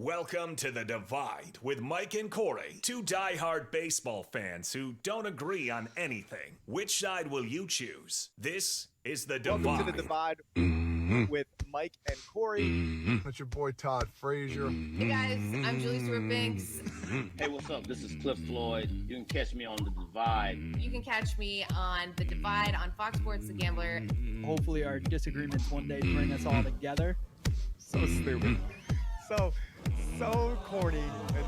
Welcome to The Divide with Mike and Corey, two diehard baseball fans who don't agree on anything. Which side will you choose? This is The Divide. Welcome to The Divide with Mike and Corey. That's your boy Todd Frazier. Hey guys, I'm Julie Stewart-Banks. Hey, what's up? This is Cliff Floyd. You can catch me on The Divide. You can catch me on The Divide on Fox Sports The Gambler. Hopefully our disagreements one day bring us all together. So stupid. So corny. And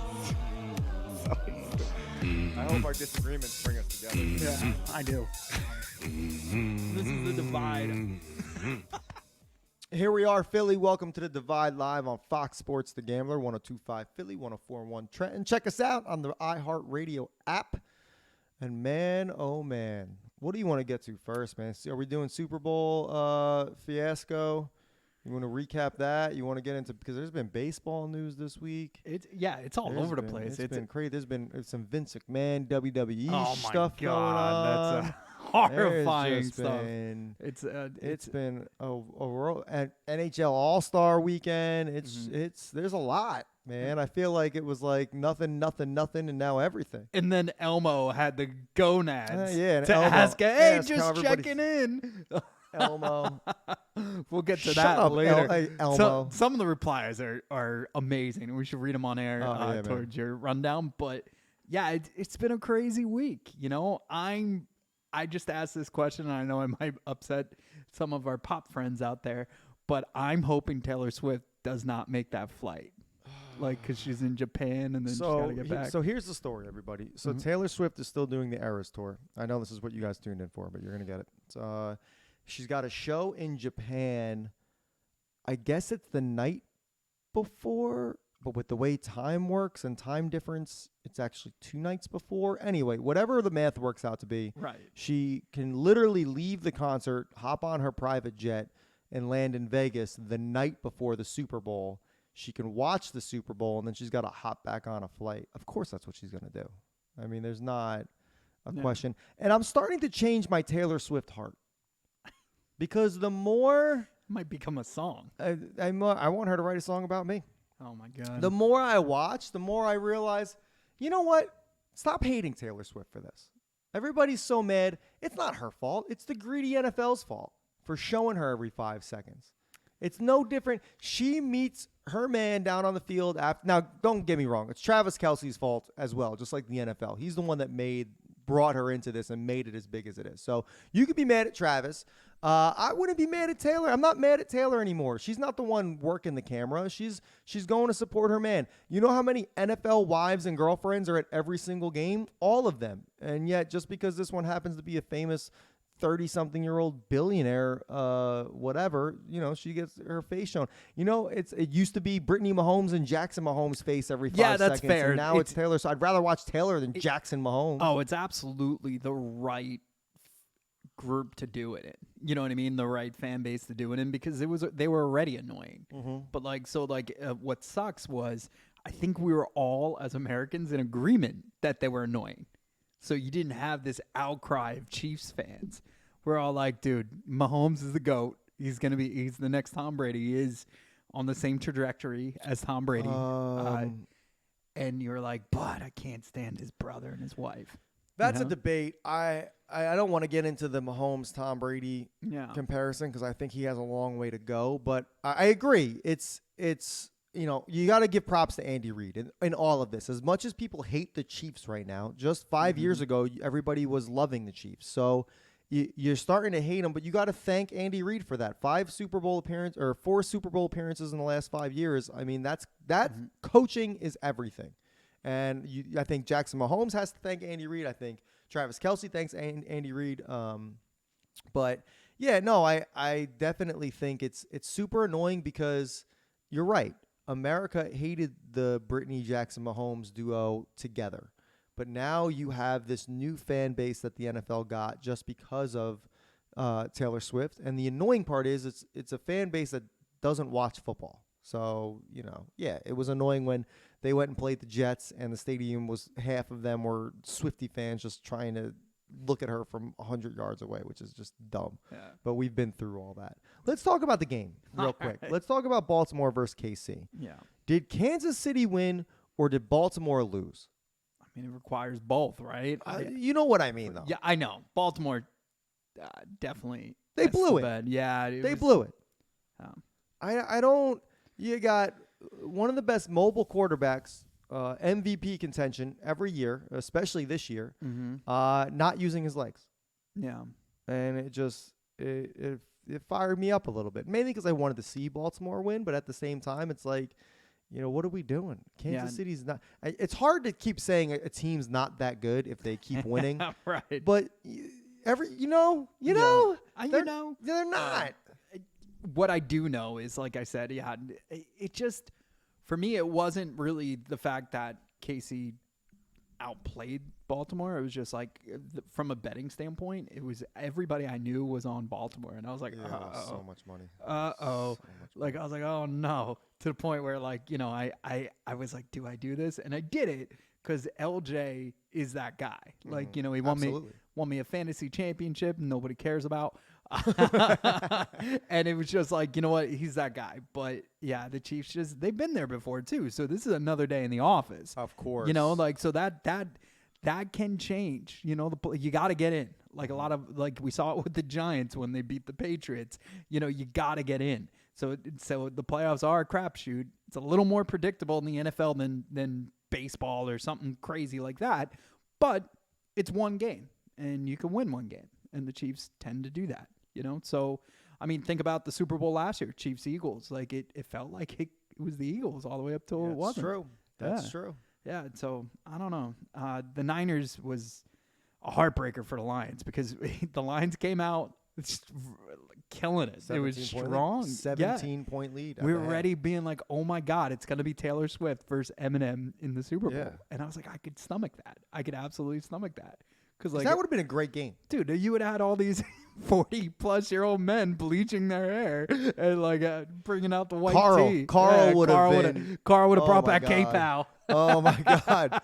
so stupid. I hope our disagreements bring us together. Yeah, I do. This is The Divide. Here we are, Philly. Welcome to The Divide live on Fox Sports The Gambler, 102.5 Philly, 104.1 Trenton. Check us out on the iHeartRadio app. And man, oh man, what do you want to get to first, man? Are we doing Super Bowl fiasco? You want to recap that? You want to get into, because there's been baseball news this week. It's all over the place. It's been crazy. There's been some Vince McMahon WWE stuff God, going on. that's horrifying just stuff. It's been a NHL All-Star weekend. There's a lot, man. I feel like it was like nothing, and now everything. And then Elmo had the gonads and to Elmo ask, hey, ask just how checking in. Elmo. We'll get to Shut that up, later. Elmo. Some of the replies are amazing. We should read them on air towards your rundown. But yeah, it's been a crazy week. You know, I just asked this question, and I know I might upset some of our pop friends out there, but I'm hoping Taylor Swift does not make that flight. Like, because she's in Japan and then she's got to get back. So here's the story, everybody. So Taylor Swift is still doing the Eras Tour. I know this is what you guys tuned in for, but you're going to get it. She's got a show in Japan. I guess it's the night before, but with the way time works and time difference, it's actually 2 nights before. Anyway, whatever the math works out to be, Right. She can literally leave the concert, hop on her private jet, and land in Vegas the night before the Super Bowl. She can watch the Super Bowl, and then she's got to hop back on a flight. Of course, that's what she's going to do. I mean, there's not a question. And I'm starting to change my Taylor Swift heart. Because the more It might become a song. I want her to write a song about me. Oh, my God. The more I watch, the more I realize, you know what? Stop hating Taylor Swift for this. Everybody's so mad. It's not her fault. It's the greedy NFL's fault for showing her every 5 seconds. It's no different. She meets her man down on the field. Now, don't get me wrong. It's Travis Kelce's fault as well, just like the NFL. He's the one that brought her into this and made it as big as it is. So you could be mad at Travis. I wouldn't be mad at Taylor. I'm not mad at Taylor anymore. She's not the one working the camera. She's going to support her man. You know how many NFL wives and girlfriends are at every single game? All of them. And yet, just because this one happens to be a famous 30-something-year-old billionaire, whatever, you know, she gets her face shown. You know, it used to be Brittany Mahomes and Jackson Mahomes' face every 5 seconds. Yeah, that's fair. And now it's Taylor. So I'd rather watch Taylor than Jackson Mahomes. Oh, it's absolutely the right group to do it in. You know what I mean? The right fan base to do it in, because they were already annoying. But what sucks was, I think we were all as Americans in agreement that they were annoying. So you didn't have this outcry of Chiefs fans. We're all like, dude, Mahomes is the GOAT. He's the next Tom Brady. He is on the same trajectory as Tom Brady. And you're like, but I can't stand his brother and his wife. That's a debate. I don't want to get into the Mahomes Tom Brady comparison, because I think he has a long way to go. But I agree. It's you know, you got to give props to Andy Reid in all of this. As much as people hate the Chiefs right now, just 5 years ago, everybody was loving the Chiefs. So you're starting to hate them, but you got to thank Andy Reid for that. 4 Super Bowl appearances in the last 5 years. I mean, that coaching is everything. And I think Jackson Mahomes has to thank Andy Reid. I think Travis Kelce thanks Andy Reid. But yeah, no, I definitely think it's super annoying, because you're right. America hated the Brittany Jackson Mahomes duo together. But now you have this new fan base that the NFL got just because of Taylor Swift. And the annoying part is it's a fan base that doesn't watch football. So, you know, yeah, it was annoying when they went and played the Jets and the stadium was, half of them were Swiftie fans just trying to look at her from 100 yards away, which is just dumb. Yeah. But we've been through all that. Let's talk about the game real quick. Let's talk about Baltimore versus KC. Yeah. Did Kansas City win or did Baltimore lose? I mean, it requires both, right? You know what I mean, though. Yeah, I know. Baltimore definitely. They blew it. Bed. Yeah. They blew it. I don't. You got one of the best mobile quarterbacks, MVP contention every year, especially this year, not using his legs. Yeah. And it fired me up a little bit, mainly because I wanted to see Baltimore win, but at the same time, it's like, what are we doing? Kansas City's not. It's hard to keep saying a team's not that good if they keep winning, right? But they're not. What I do know is, like I said, it just, for me, it wasn't really the fact that KC outplayed Baltimore. It was just like, from a betting standpoint, it was everybody I knew was on Baltimore, and I was like, so much money. Like, I was like, oh no, to the point where, like, I was like, do I do this? And I did it because LJ is that guy. Like, he won me a fantasy championship nobody cares about. And it was just like, you know what? He's that guy. But yeah, the Chiefs they've been there before too. So this is another day in the office. Of course. So that can change. You got to get in. Like a lot of, like we saw it with the Giants when they beat the Patriots. You got to get in. So the playoffs are a crapshoot. It's a little more predictable in the NFL than baseball or something crazy like that. But it's one game, and you can win one game, and the Chiefs tend to do that. So, I mean, think about the Super Bowl last year, Chiefs-Eagles. Like, it felt like it was the Eagles all the way up till it wasn't. True. That's true. Yeah, so, I don't know. The Niners was a heartbreaker for the Lions because the Lions came out killing it. It was strong. 17-point lead. We were ready being like, oh, my God, it's going to be Taylor Swift versus Eminem in the Super Bowl. Yeah. And I was like, I could stomach that. I could absolutely stomach that. Because that would have been a great game. Dude, you would have had all these 40-plus-year-old men bleaching their hair and bringing out the white tee. Carl would have brought back K-Pow. Oh, my God.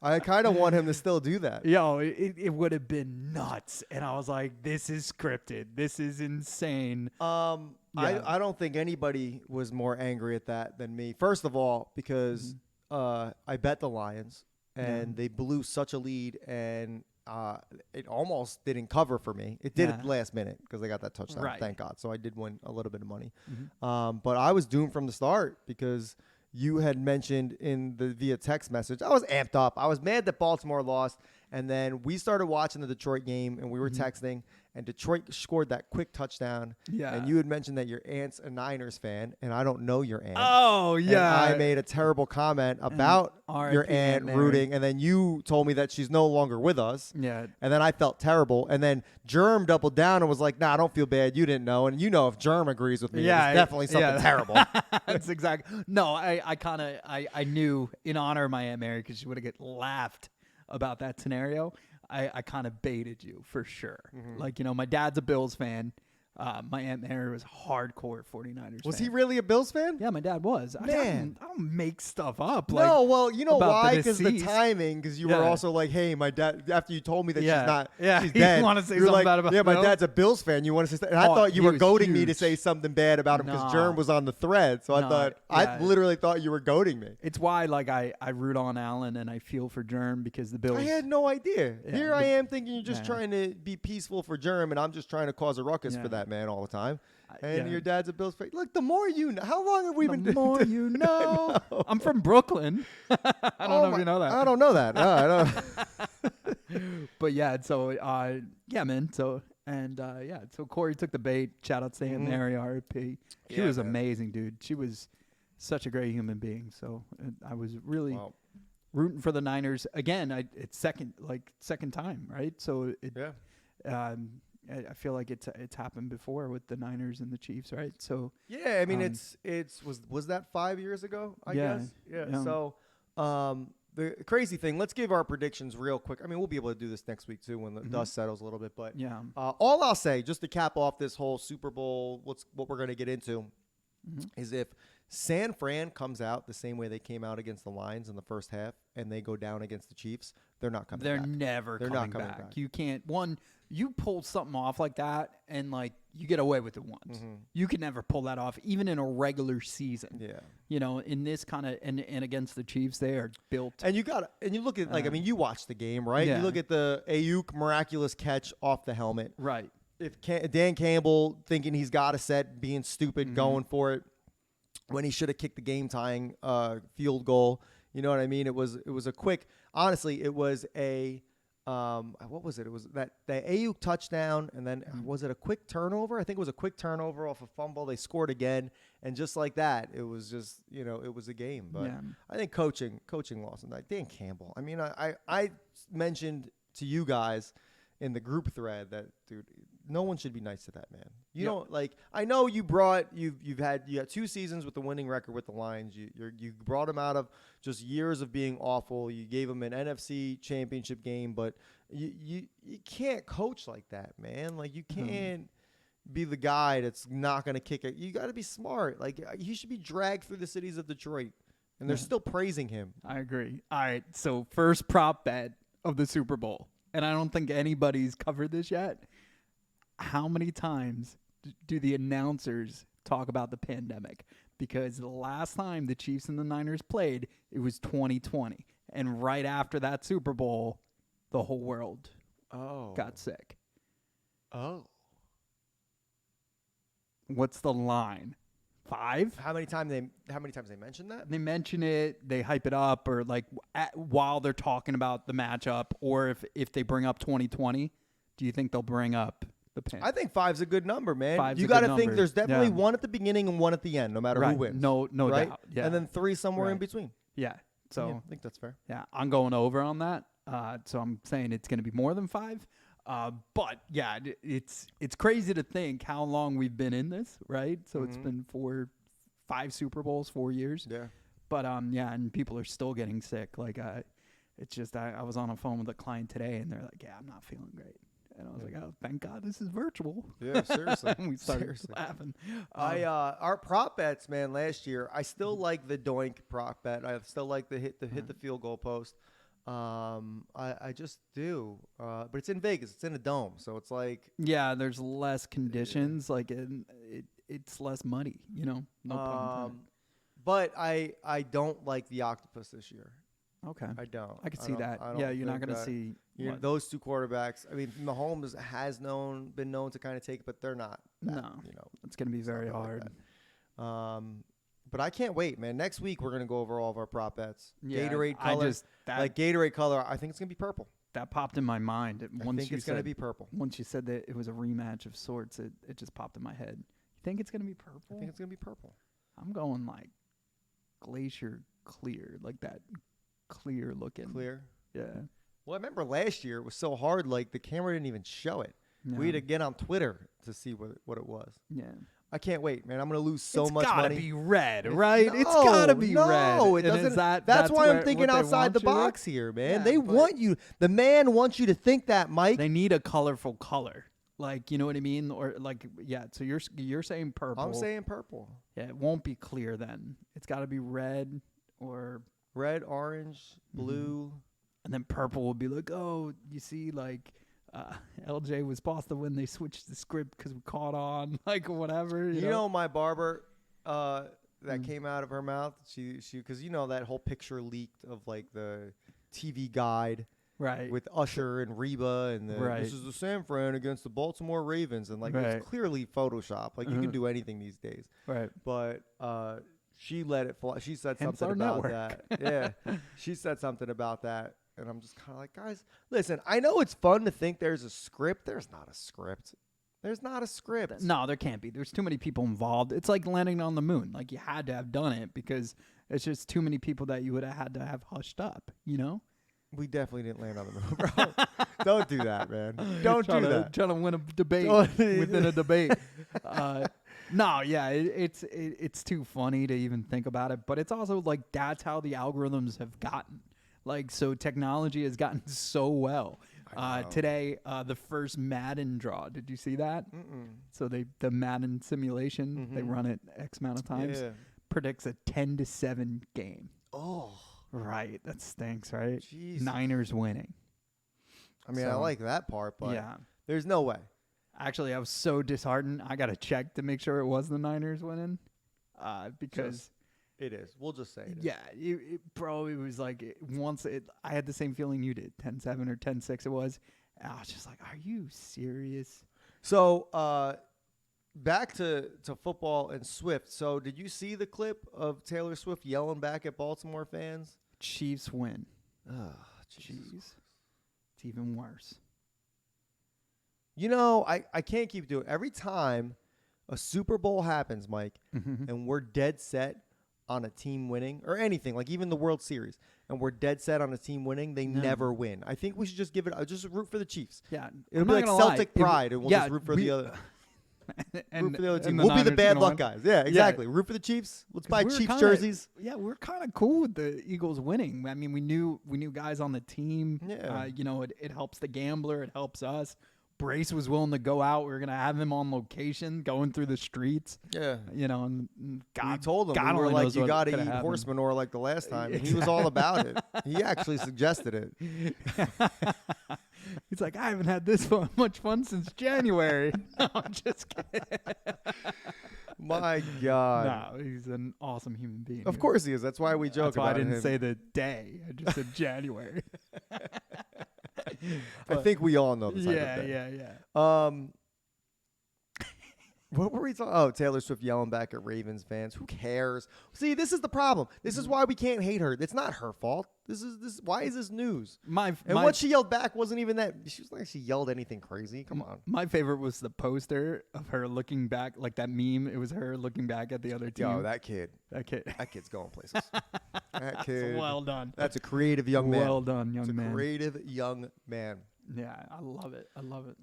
I kind of want him to still do that. Yo, it would have been nuts. And I was like, this is scripted. This is insane. I don't think anybody was more angry at that than me. First of all, because I bet the Lions. And they blew such a lead, and it almost didn't cover for me. It did at the last minute because I got that touchdown, thank God. So I did win a little bit of money. But I was doomed from the start because you had mentioned via text message. I was amped up. I was mad that Baltimore lost. And then we started watching the Detroit game, and we were texting, and Detroit scored that quick touchdown. Yeah. And you had mentioned that your aunt's a Niners fan, and I don't know your aunt. Oh, yeah. And I made a terrible comment about your aunt rooting, and then you told me that she's no longer with us. Yeah. And then I felt terrible. And then Germ doubled down and was like, nah, I don't feel bad. You didn't know. And if Germ agrees with me, it's definitely something terrible. That's exactly. No, I knew in honor of my Aunt Mary because she would have get laughed about that scenario. I kind of baited you for sure. Like, my dad's a Bills fan. My Aunt Mary was hardcore 49ers Was fan. he really a Bills fan? Yeah, my dad was. Man. I don't make stuff up. No, well, you know about why? Because the timing, because you were also like, hey, my dad, after you told me that she's dead. You want to say you're something like, bad about yeah, my dad's a Bills fan. You want to say, and I thought you were goading me to say something bad about him because Germ was on the thread. So I literally thought you were goading me. It's why, like, I root on Allen and I feel for Germ because the Bills. I had no idea. Here I am thinking you're just trying to be peaceful for Germ, and I'm just trying to cause a ruckus for that man all the time. And your dad's a Bills fan. Look, the more you know. How long have we been doing? The more you know. I'm from Brooklyn. I don't know if you know that. I don't know that. No, I don't. But yeah, so man. So so Corey took the bait. Shout out to Aunt Mary, RIP. She was amazing, dude. She was such a great human being. So I was really rooting for the Niners again. It's second time, right? So I feel like it's happened before with the Niners and the Chiefs, right? So yeah, I mean was that 5 years ago? I guess. Yeah. So the crazy thing. Let's give our predictions real quick. I mean, we'll be able to do this next week too when the dust settles a little bit. But all I'll say, just to cap off this whole Super Bowl, what we're going to get into, is if San Fran comes out the same way they came out against the Lions in the first half, and they go down against the Chiefs, they're not coming They're back. never They're coming not coming back. back. You can't. You pull something off like that, and like you get away with it once. You can never pull that off, even in a regular season. Yeah. You know, in this kind of and against the Chiefs, they are built. And you look at I mean, you watch the game, right? Yeah. You look at the Ayuk miraculous catch off the helmet. Right. If Dan Campbell thinking he's got a set, being stupid, going for it when he should have kicked the game tying field goal. You know what I mean? It was a quick. Honestly, it was a. What was it? It was that Ayuk touchdown, and then was it a quick turnover? I think it was a quick turnover off a fumble. They scored again, and just like that, it was just it was a game. But I think coaching lost in that. Dan Campbell. I mean, I mentioned to you guys in the group thread that dude, no one should be nice to that man. You don't I know you had 2 seasons with the winning record with the Lions. You brought him out of just years of being awful. You gave him an NFC championship game, but you can't coach like that, man. Like you can't be the guy that's not going to kick it. You got to be smart. Like he should be dragged through the cities of Detroit, and they're still praising him. I agree. All right, so first prop bet of the Super Bowl. And I don't think anybody's covered this yet. How many times do the announcers talk about the pandemic? Because the last time the Chiefs and the Niners played, it was 2020. And right after that Super Bowl, the whole world got sick. Oh. What's the line? 5? How many times they mentioned that? They mention it, they hype it up, or like while they're talking about the matchup, or if they bring up 2020, do you think they'll bring up the pin? I think 5's a good number, man. 5's you a got good to think number. there's definitely Yeah. one at the beginning and one at the end, no matter who Right. wins. No right? doubt. Yeah. And then 3 somewhere in Right. between. Yeah. So Yeah, I think that's fair. yeah, I'm going over on that. So I'm saying it's going to be more than 5. But yeah, it's crazy to think how long we've been in this, right? So it's been 5 Super Bowls, 4 years. Yeah. But yeah, and people are still getting sick. Like it's just I was on a phone with a client today, and they're like, "Yeah, I'm not feeling great." And I was like, "Oh, thank God this is virtual." Yeah, seriously. And we started laughing. Our prop bets, man, last year, I still like the doink prop bet. I still like the hit the field goal post. I just do. But it's in Vegas. It's in a dome, so it's like Yeah, there's less conditions. Like it's less muddy. No pun intended. But I don't like the octopus this year. Okay. I don't. I could see that. I don't Yeah, you're not think going to that- see what- those 2 quarterbacks. I mean, Mahomes has been known to kind of take, but they're not. No. It's going to be very hard. But I can't wait, man. Next week we're gonna go over all of our prop bets. Yeah, Gatorade I color, just- that- like Gatorade color. I think it's gonna be purple. That popped in my mind. I think it's gonna be purple. Once you said that it was a rematch of sorts, it just popped in my head. You think it's going to be purple? I think it's gonna be purple. I'm going like glacier clear, like that clear looking. Clear. Yeah. Well, I remember last year it was so hard. Like the camera didn't even show it. No. We had to get on Twitter to see what it was. Yeah. I can't wait, man. I'm gonna lose so It's much gotta money. be red, right? It's gotta be red. No, it And doesn't. is that, that's why I'm where- thinking what they outside the want you to- box here, man. Yeah, They but- want you. The man wants you to think that, Mike. They need a colorful color. Like, you know what I mean? Or like, yeah. So you're saying purple. I'm saying purple. Yeah, it won't be clear then. It's got to be red or Red, orange, blue. and then purple will be like, oh, you see, like LJ was supposed to win. They switched the script because we caught on, like whatever. You know? My barber that came out of her mouth. She because that whole picture leaked of like the TV guide. Right. With Usher and Reba and this is the San Fran against the Baltimore Ravens and like Right. it's clearly Photoshop. Like you can do anything these days. Right. But she let it fly. She said Hence something our about network. that. Yeah. She said something about that. And I'm just kind of like, guys, listen, I know it's fun to think there's a script. There's not a script. There's not a script. No, there can't be. There's too many people involved. It's like landing on the moon. Like you had to have done it because it's just too many people that you would have had to have hushed up, We definitely didn't land on the moon, bro. Don't do that, man. Don't do that. Trying to win a debate within a debate. No, yeah, it's too funny to even think about it. But it's also like that's how the algorithms have gotten. Like, so technology has gotten so well. Today, the first Madden draw. Did you see that? So the Madden simulation, they run it X amount of times. Yeah. predicts a 10-7 game. Oh, Right. That stinks, right? Jesus. Niners winning. I mean, I So, like that part, but yeah. there's no way. Actually, I was so disheartened. I got to check to make sure it was the Niners winning. Because It is. We'll just say it is. yeah, it probably was like I had the same feeling you did. 10-7 or 10-6 it was. And I was just like, are you serious? So, back to football and Swift. So, did you see the clip of Taylor Swift yelling back at Baltimore fans? Chiefs win. Oh, Jeez. It's even worse. You know, I can't keep doing it. Every time a Super Bowl happens, Mike, and we're dead set on a team winning, or anything, like even the World Series, and we're dead set on a team winning, they never win. I think we should just give it, just root for the Chiefs. Yeah. It'll I'm be not like gonna Celtic lie. pride, and we'll just root for the other. and, Root for the other team. and We'll be the Niners bad gonna luck win. guys. Yeah, exactly. Root for the Chiefs. Let's buy We're Chiefs kinda- jerseys. Yeah, we're kind of cool with the Eagles winning. I mean, we knew guys on the team. Yeah. It helps the gambler. It helps us. Brace was willing to go out. We were gonna have him on location, going through the streets. Yeah. And God, We told him, God we were only like, knows you what got to coulda eat happened. horse manure like the last time. And he was all about it. He actually suggested it. He's like, I haven't had this much fun since January. No, I'm just kidding. My God. No, he's an awesome human being. Of course he is. That's why we joke That's why I about didn't him. say the day. I just said January. I think we all know the type of yeah, thing. yeah. What were we talking? Oh, Taylor Swift yelling back at Ravens fans. Who cares? See, this is the problem. This is why we can't hate her. It's not her fault. This. Why is this news? And what she yelled back wasn't even that. She was like she yelled anything crazy. Come on. My favorite was the poster of her looking back, like that meme. It was her looking back at the other team. Yo, that kid. That kid. That kid's going places. That kid. Well done. That's a creative young man. Well done, young It's a man. creative young man. Yeah, I love it. I love it.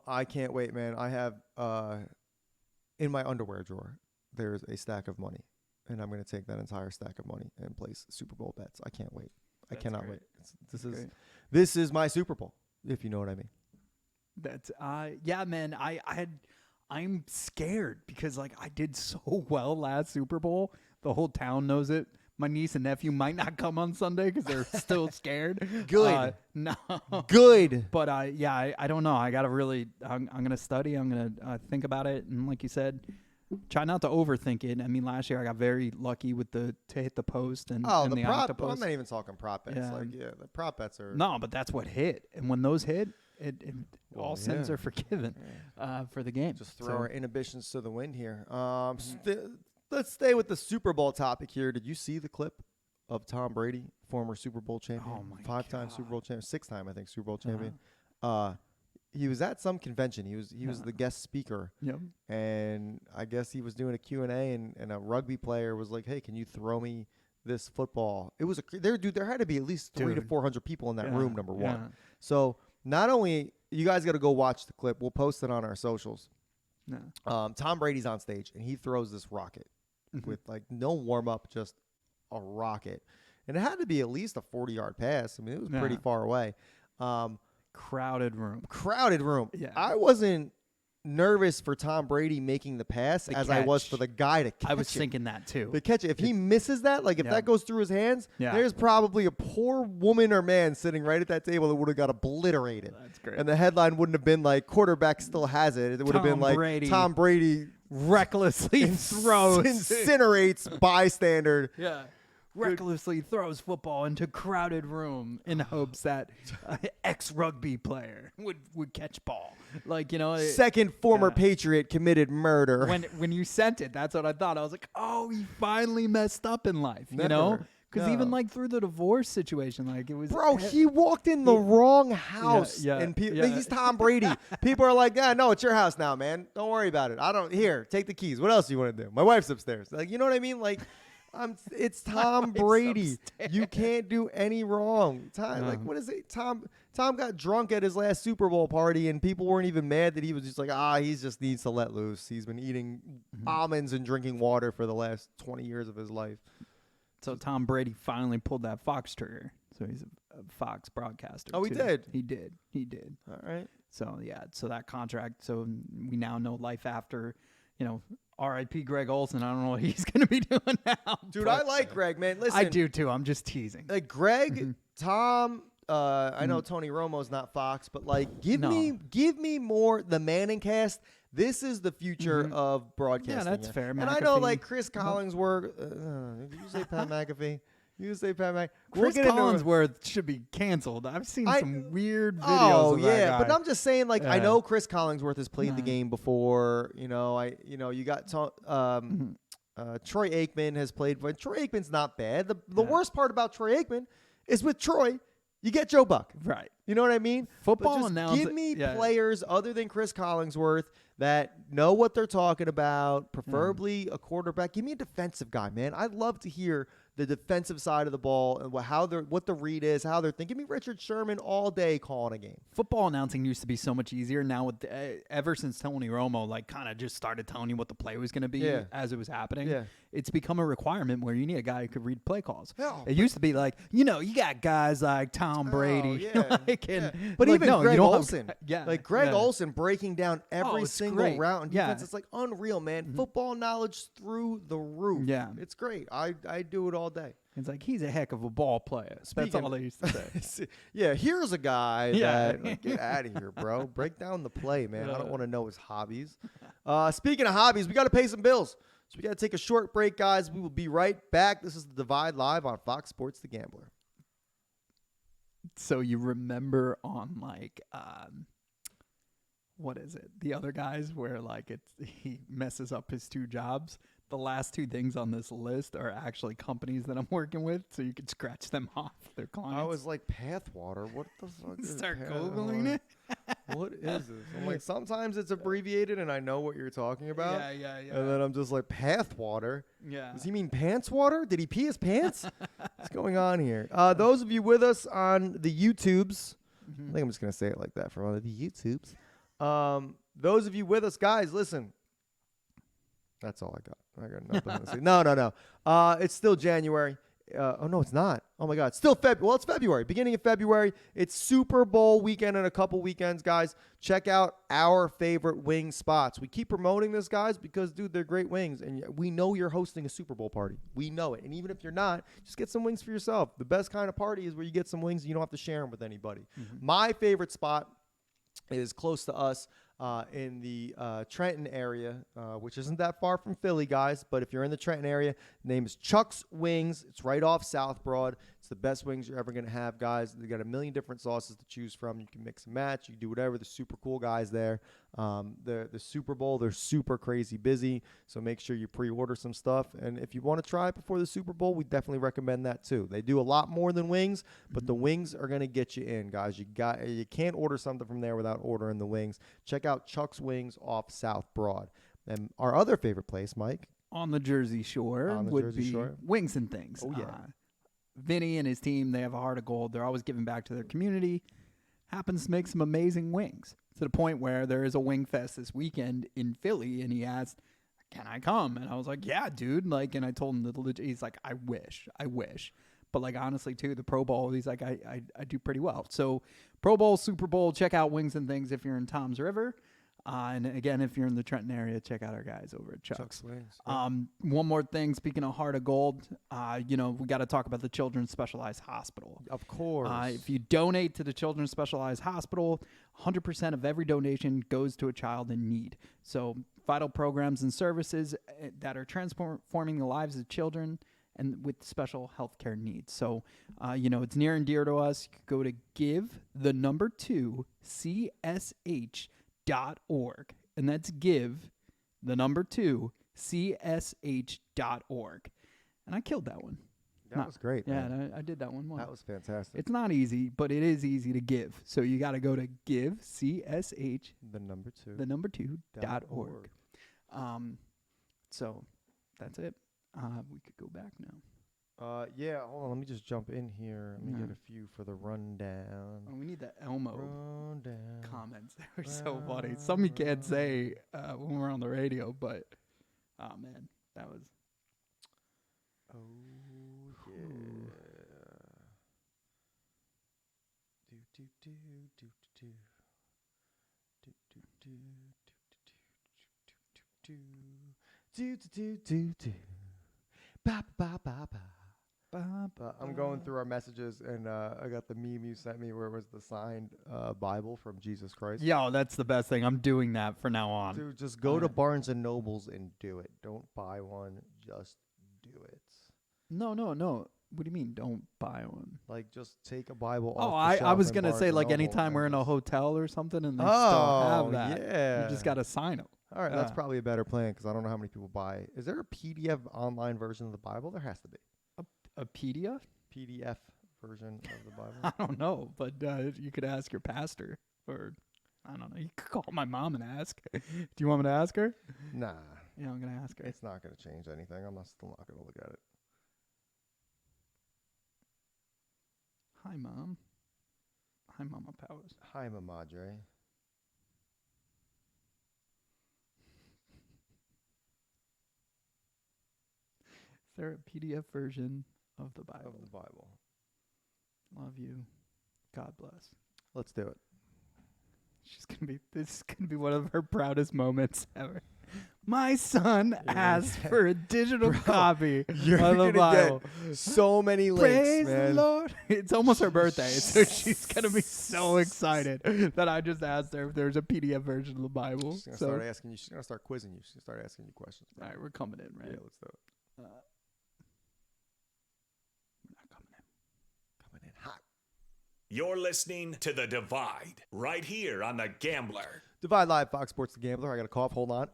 I can't wait, man. I have in my underwear drawer, there's a stack of money, and I'm going to take that entire stack of money and place Super Bowl bets. I can't wait. I cannot great. wait. This is my Super Bowl, if you know what I mean. That's yeah, man. I'm scared because like I did so well last Super Bowl. The whole town knows it. My niece and nephew might not come on Sunday because they're still scared. Good. No. Good. But I don't know. I gotta really. I'm gonna study. I'm gonna think about it, and like you said, try not to overthink it. I mean, last year I got very lucky with to hit the post and Oh, and the prop. octopus. I'm not even talking prop bets. Yeah. The prop bets are. No, but that's what hit, and when those hit, all sins yeah. are forgiven for the game. Just throw our inhibitions to the wind here. Let's stay with the Super Bowl topic here. Did you see the clip of Tom Brady, former Super Bowl champion, Oh my 5-time Super Bowl champion, 6-time I think Super Bowl champion? He was at some convention. He was the guest speaker. Yep. And I guess he was doing a Q&A, and a rugby player was like, "Hey, can you throw me this football?" It was there had to be at least 300 to 400 people in that room. Number one. Yeah. So not only you guys got to go watch the clip. We'll post it on our socials. No. Tom Brady's on stage and he throws this rocket with like no warm up, just a rocket, and it had to be at least a 40-yard pass. I mean, it was pretty far away. Crowded room. Yeah. I wasn't nervous for Tom Brady making the pass as I was for the guy to catch it. I was thinking that too. To catch it. If he misses that, like if that goes through his hands, there's probably a poor woman or man sitting right at that table that would have got obliterated. That's great. And the headline wouldn't have been like quarterback still has it. It would have been like Tom Brady recklessly throws incinerates bystander. Yeah. Recklessly throws football into crowded room in hopes that ex-rugby player would catch ball. Like, Second former Patriot committed murder. When you sent it, that's what I thought. I was like, oh, he finally messed up in life, Because even like through the divorce situation, like it was. Bro, he walked in the wrong house. And he's Tom Brady. People are like, "Yeah, no, it's your house now, man. Don't worry about it. Here, take the keys. What else do you want to do? My wife's upstairs." Like, you know what I mean? Like, it's Tom Brady. You can't do any wrong. Like, what is it? Tom got drunk at his last Super Bowl party, and people weren't even mad that he was just like, he just needs to let loose. He's been eating almonds and drinking water for the last 20 years of his life. So Tom Brady finally pulled that Fox trigger. So he's a Fox broadcaster. Oh, he too. did? He did. All right. So, so that contract. So we now know life after R.I.P. Greg Olson. I don't know what he's going to be doing now. Dude, I like Greg, man. Listen, I do too. I'm just teasing. Like Greg, Tom. I know Tony Romo's not Fox, but like, give me more the Manning cast. This is the future of broadcasting. Yeah, that's fair. And I know, like, Chris Collinsworth. Did you say Pat McAfee? You say Pat McAfee? Chris Collinsworth should be canceled. I've seen some weird videos of that guy. But I'm just saying, like, I know Chris Collinsworth has played the game before. You got Troy Aikman has played. But Troy Aikman's not bad. The worst part about Troy Aikman is with Troy, you get Joe Buck. Right. You know what I mean? Football just announcing. Give me players other than Chris Collinsworth that know what they're talking about, preferably a quarterback. Give me a defensive guy, man. I'd love to hear the defensive side of the ball and what the read is, how they're thinking. Give me Richard Sherman all day calling a game. Football announcing used to be so much easier. Now, with ever since Tony Romo kind of just started telling you what the play was going to be as it was happening, it's become a requirement where you need a guy who could read play calls. It used to be like, you got guys like Tom Brady. But even Greg Olson. Greg Olson Olson breaking down every single route in defense. It's like unreal, man. Football knowledge through the roof. Yeah. It's great. I do it all day. It's like, he's a heck of a ball player. That's all they used to say. Here's a guy that, like, get out of here, bro. Break down the play, man. I don't want to know his hobbies. Speaking of hobbies, we got to pay some bills. So we got to take a short break, guys. We will be right back. This is The Divide live on Fox Sports The Gambler. So you remember on, like, what is it? The other guys where, like, he messes up his 2 jobs. The last 2 things on this list are actually companies that I'm working with, so you can scratch them off their clients. I was like, Pathwater? What the fuck is Start Googling it? What is this? I'm like, sometimes it's abbreviated and I know what you're talking about. Yeah. And then I'm just like, Pathwater? Yeah. Does he mean pants water? Did he pee his pants? What's going on here? Those of you with us on the YouTubes, I think I'm just going to say it like that for one of the YouTubes. Those of you with us, guys, listen. That's all I got. I got nothing to say. No. It's still January. No, it's not. Oh, my God. It's still February. Well, it's February. Beginning of February. It's Super Bowl weekend in a couple weekends, guys. Check out our favorite wing spots. We keep promoting this, guys, because, dude, they're great wings. And we know you're hosting a Super Bowl party. We know it. And even if you're not, just get some wings for yourself. The best kind of party is where you get some wings and you don't have to share them with anybody. My favorite spot is close to us. In the Trenton area, which isn't that far from Philly, guys. But if you're in the Trenton area, the name is Chuck's Wings. It's right off South Broad. It's the best wings you're ever going to have, guys. They got a million different sauces to choose from. You can mix and match. You can do whatever. They're super cool guys there. The Super Bowl, they're super crazy busy. So make sure you pre-order some stuff. And if you want to try it before the Super Bowl, we definitely recommend that too. They do a lot more than wings, but the wings are going to get you in, guys. You can't order something from there without ordering the wings. Check out Chuck's Wings off South Broad. And our other favorite place, Mike, on the Jersey Shore would be Wings and Things. Oh, yeah. Vinny and his team, they have a heart of gold. They're always giving back to their community. Happens to make some amazing wings to the point where there is a wing fest this weekend in Philly, and he asked, "Can I come?" And I was like, "Yeah, dude." Like, and I told him he's like, "I wish." But like, honestly, too, the Pro Bowl, he's like, I do pretty well. So Pro Bowl, Super Bowl, check out Wings and Things if you're in Tom's River. And again, if you're in the Trenton area, check out our guys over at Chuck's. Wings. One more thing, speaking of Heart of Gold, we got to talk about the Children's Specialized Hospital. Of course. If you donate to the Children's Specialized Hospital, 100% of every donation goes to a child in need. So vital programs and services that are transforming the lives of children and with special healthcare needs. So, it's near and dear to us. You can go to give2csh.org, and that's give2csh.org. And I killed that one. That was great. Yeah, man. I did that one well. That was fantastic. It's not easy, but it is easy to give. So you got to go to givecsh, the number 2.org. So that's it. We could go back now. Yeah, hold on. Let me just jump in here. Let me get a few for the rundown. Oh, we need the Elmo Rundown. comments. They were so funny. Some you can't say when we're on the radio, but oh man, that was. Oh yeah. Ba, ba, ba, ba. I'm going through our messages, and I got the meme you sent me where it was the signed Bible from Jesus Christ. Yo, that's the best thing. I'm doing that from now on. Dude, just go to Barnes and Nobles and do it. Don't buy one. Just do it. No. What do you mean, don't buy one? Like, just take a Bible Oh, off the I shelf was in going to Barnes say, and like, Noble anytime and we're in a just- hotel or something and they still Oh, have that. yeah. You just got to sign them. All right, that's probably a better plan because I don't know how many people buy. Is there a PDF online version of the Bible? There has to be. A PDF? PDF version of the Bible. I don't know, but you could ask your pastor, or I don't know. You could call my mom and ask. Do you want me to ask her? Nah. Yeah, I'm gonna ask her. It's not going to change anything. Still not going to look at it. Hi, Mom. Hi, Mama Powers. Hi, Mamadre. Is there a PDF version of the Bible? Of the Bible. Love you. God bless. Let's do it. This is gonna be one of her proudest moments ever. My son asked for a digital copy You're of the going Bible. to get so many links, Praise man. the Lord. It's almost her birthday, so she's gonna be so excited that I just asked her if there's a PDF version of the Bible. She's going to start asking you. She's going to start quizzing you. She's going to start asking you questions. All right, we're coming in, right? Yeah, let's do it. We're not coming in. Coming in hot. You're listening to The Divide, right here on The Gambler. Divide Live, Fox Sports The Gambler. I got a cough. Hold on.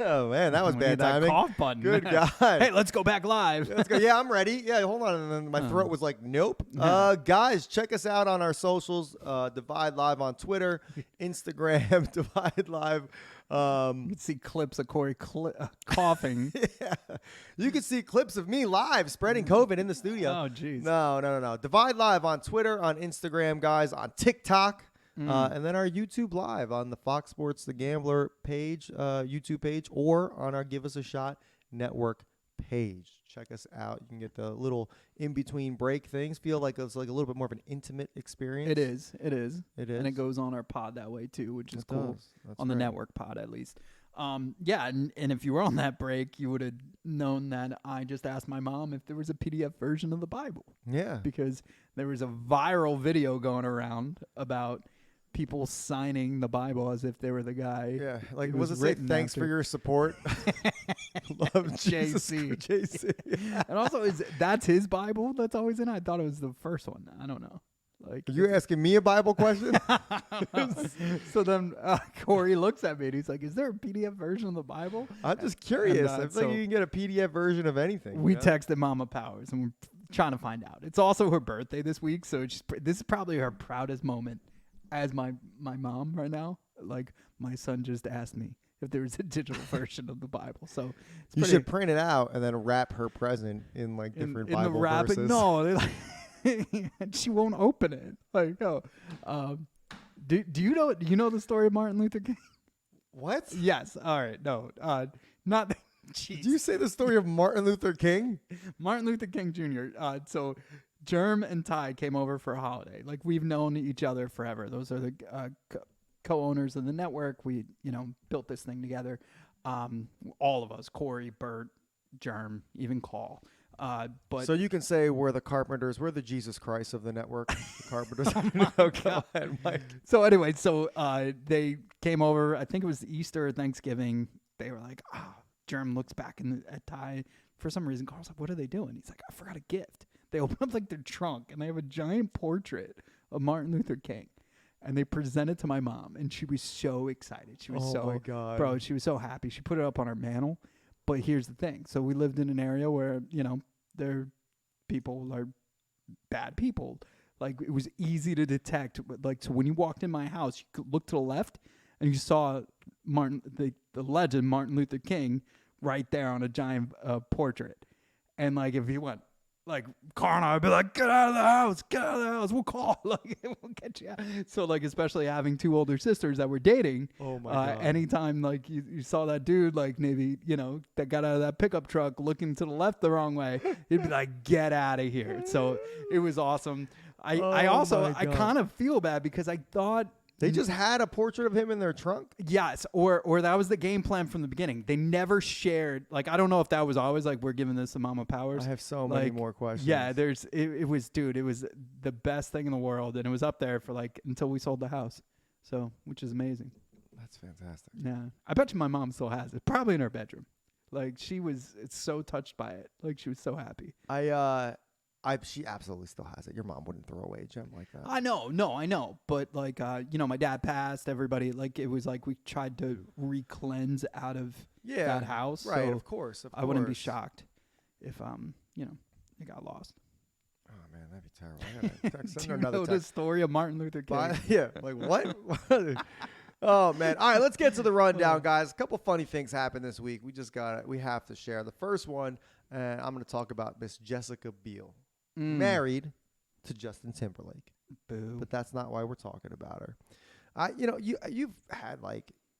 Oh, man, that was We bad need that timing. cough button. Good God. Hey, let's go back live. Let's go. Yeah, I'm ready. Yeah, hold on. And then my throat was like, nope. Guys, check us out on our socials. Divide Live on Twitter, Instagram, Divide Live. You can see clips of Corey coughing. Yeah. You can see clips of me live spreading COVID in the studio. Oh, jeez. No. Divide Live on Twitter, on Instagram, guys, on TikTok. And then our YouTube Live on the Fox Sports The Gambler page, YouTube page, or on our Give Us a Shot Network page. Check us out. You can get the little in-between break things. Feel like it's like a little bit more of an intimate experience. It is. It And it goes on our pod that way, too, which is cool. That's On the right. network pod, at least. Yeah, and if you were on that break, you would have known that I just asked my mom if there was a PDF version of the Bible. Yeah. Because there was a viral video going around about people signing the Bible as if they were the guy. Yeah, like it was it say written thanks after. for your support? Love Jesus, JC. JC. And also, that's his Bible that's always in it? I thought it was the first one. I don't know. Like, Are you asking me a Bible question? so then Corey looks at me and he's like, "Is there a PDF version of the Bible?" I'm just curious. And, I feel like so you can get a PDF version of anything. we you know? texted Mama Powers and we're trying to find out. It's also her birthday this week, so this is probably her proudest moment as my mom right now. Like, my son just asked me if there was a digital version of the Bible. So it's You pretty- should print it out and then wrap her present in like different in Bible the wrapping. verses. No, she won't open it. Like, no. Do you know the story of Martin Luther King? What? Yes. All right. No. Not. Did you say the story of Martin Luther King? Martin Luther King Jr. So Germ and Ty came over for a holiday. Like, we've known each other forever. Those are the co-owners of the network. We, built this thing together. All of us, Corey, Bert, Germ, even Call. But So you can say we're the Carpenters. We're the Jesus Christ of the network. The Carpenters. Go ahead, Mike. So anyway, they came over. I think it was Easter or Thanksgiving. They were like, Germ looks back at Ty. For some reason, Carl's like, "What are they doing?" He's like, "I forgot a gift." They open up like their trunk and they have a giant portrait of Martin Luther King. And they present it to my mom, and she was so excited. She was my God. Bro, she was so happy. She put it up on her mantle. But here's the thing. So we lived in an area where, their people are bad people. Like, it was easy to detect. Like, so when you walked in my house, you could look to the left, and you saw the legend Martin Luther King right there on a giant portrait. And, like, if you went, like, Carl and I would be like, get out of the house, we'll call, like, we'll get you out. So, like, especially having two older sisters that were dating, Oh my God. anytime, like, you saw that dude, like, maybe, that got out of that pickup truck looking to the left the wrong way, you'd be like, get out of here. So it was awesome. I Oh also, my I God. kind of feel bad because I thought They just had a portrait of him in their trunk? Yes, or that was the game plan from the beginning. They never shared. Like, I don't know if that was always like, we're giving this to Mama Powers. I have so many more questions. Yeah, it was the best thing in the world, and it was up there for like until we sold the house. So, which is amazing. That's fantastic. Yeah, I bet you my mom still has it, probably in her bedroom. Like, it's so touched by it. Like, she was so happy. She absolutely still has it. Your mom wouldn't throw away a gem like that. I know. But like, my dad passed. Everybody, like, it was like we tried to re-cleanse out of that house. Right, so of course. I wouldn't be shocked if it got lost. Oh man, that'd be terrible. I gotta text Do you another know text. the story of Martin Luther King? Yeah, like what? Oh man! All right, let's get to the rundown, guys. A couple funny things happened this week. We have to share. The first one, I'm going to talk about Miss Jessica Biel, married to Justin Timberlake. Boo! But that's not why we're talking about her. You've had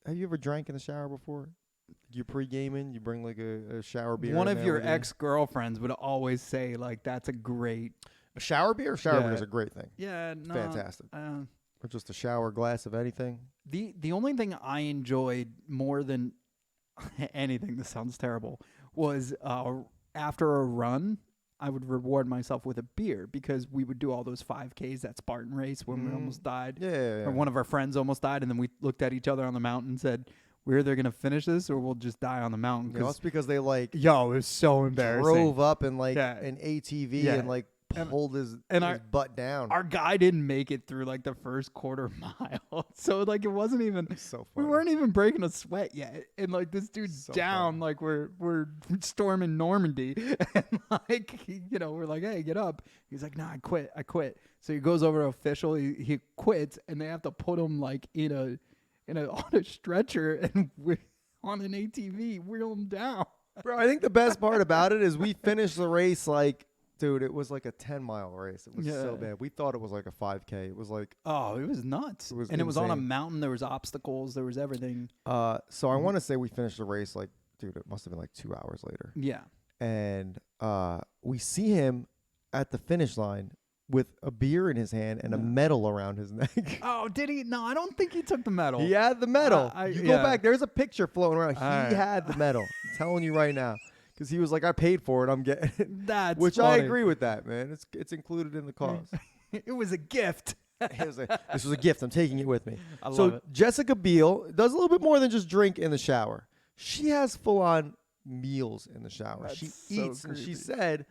have you ever drank in the shower before? You pre-gaming, you bring like a shower beer. One of your ex-girlfriends would always say like, "That's a great shower beer." Shower beer is a great thing. Yeah, no, fantastic. Or just a shower glass of anything. The only thing I enjoyed more than anything, this sounds terrible, was after a run, I would reward myself with a beer because we would do all those 5Ks, that Spartan race when we almost died. Yeah. Or one of our friends almost died, and then we looked at each other on the mountain and said, we're either going to finish this or we'll just die on the mountain. That's because they it was so embarrassing. Drove up in an ATV and pulled his butt down. Our guy didn't make it through like the first quarter mile. So like, it wasn't even, so we weren't even breaking a sweat yet. And like, this dude's down, like we're storming Normandy. And like, we're like, hey, get up. He's like, nah, I quit. So he goes over to official, he quits, and they have to put him like on a stretcher and on an ATV, wheel him down. Bro, I think the best part about it is we finished the race dude, it was like a 10-mile race. It was so bad. We thought it was like a 5K. It was like... Oh, it was nuts. It was on a mountain. There was obstacles. There was everything. So I want to say we finished the race dude, it must have been like 2 hours later. Yeah. And we see him at the finish line with a beer in his hand and a medal around his neck. Oh, did he? No, I don't think he took the medal. He had the medal. You go back. There's a picture floating around. He had the medal. I'm telling you right now. Because he was like, I paid for it. I'm getting it. That's Which funny. I agree with that, man. It's included in the cost. It was a gift. This was a gift. I'm taking it with me. I love it. Jessica Biel does a little bit more than just drink in the shower. She has full-on meals in the shower. That's she so eats, and creepy. she said,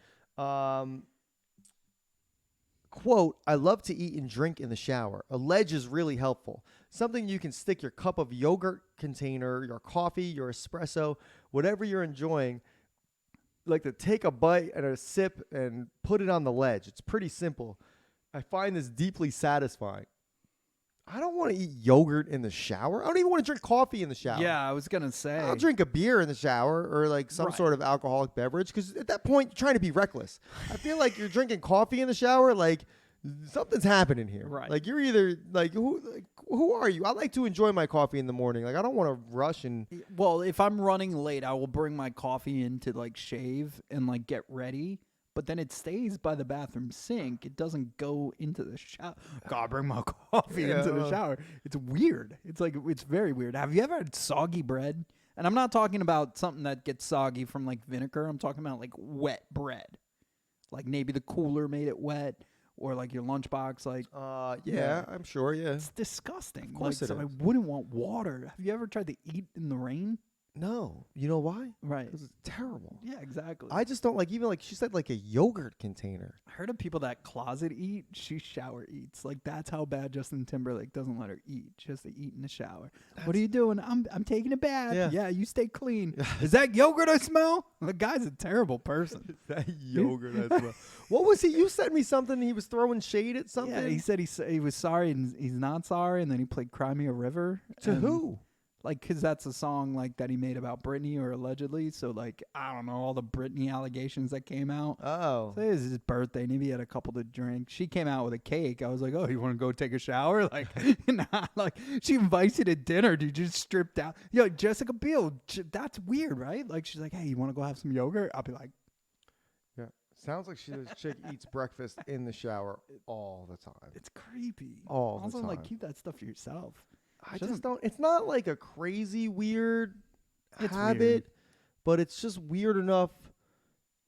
quote, I love to eat and drink in the shower. A ledge is really helpful. Something you can stick your cup of yogurt container, your coffee, your espresso, whatever you're enjoying, like to take a bite and a sip and put it on the ledge. It's pretty simple. I find this deeply satisfying. I don't want to eat yogurt in the shower. I don't even want to drink coffee in the shower. Yeah, I was going to say. I'll drink a beer in the shower or like some sort of alcoholic beverage because at that point, you're trying to be reckless. I feel like you're drinking coffee in the shower, like something's happening here. Right. Like you're either who are you? I like to enjoy my coffee in the morning. Like I don't want to rush and. Well, if I'm running late, I will bring my coffee in to like shave and like get ready. But then it stays by the bathroom sink. It doesn't go into the shower. Gotta bring my coffee into the shower. It's weird. It's very weird. Have you ever had soggy bread? And I'm not talking about something that gets soggy from like vinegar. I'm talking about like wet bread. Like maybe the cooler made it wet. Or like your lunchbox, like I'm sure, yeah. It's disgusting. Of course it is. I wouldn't want water. Have you ever tried to eat in the rain? No. You know why? Right. Because it's terrible. Yeah, exactly. I just don't like, even like she said, like a yogurt container. I heard of people that closet eat. She shower eats. Like that's how bad Justin Timberlake doesn't let her eat. She has to eat in the shower. What are you doing? I'm taking a bath. Yeah, you stay clean. Is that yogurt I smell? The guy's a terrible person. That yogurt I smell. What was he? You sent me something. He was throwing shade at something. Yeah, he said he was sorry and he's not sorry, and then he played "Cry Me a River." To who? Like, because that's a song like that he made about Britney, or allegedly. So like, I don't know, all the Britney allegations that came out. Oh, so it was his birthday. Maybe he had a couple to drink. She came out with a cake. I was like, oh, you want to go take a shower? Like, nah, like she invites you to dinner. Dude, just stripped out. Yo, Jessica Biel. That's weird, right? Like she's like, hey, you want to go have some yogurt? I'll be like, yeah. Sounds like this chick eats breakfast in the shower all the time. It's creepy. All the also, time. like, keep that stuff to yourself. I just don't. It's not like a crazy weird habit, weird. but it's just weird enough.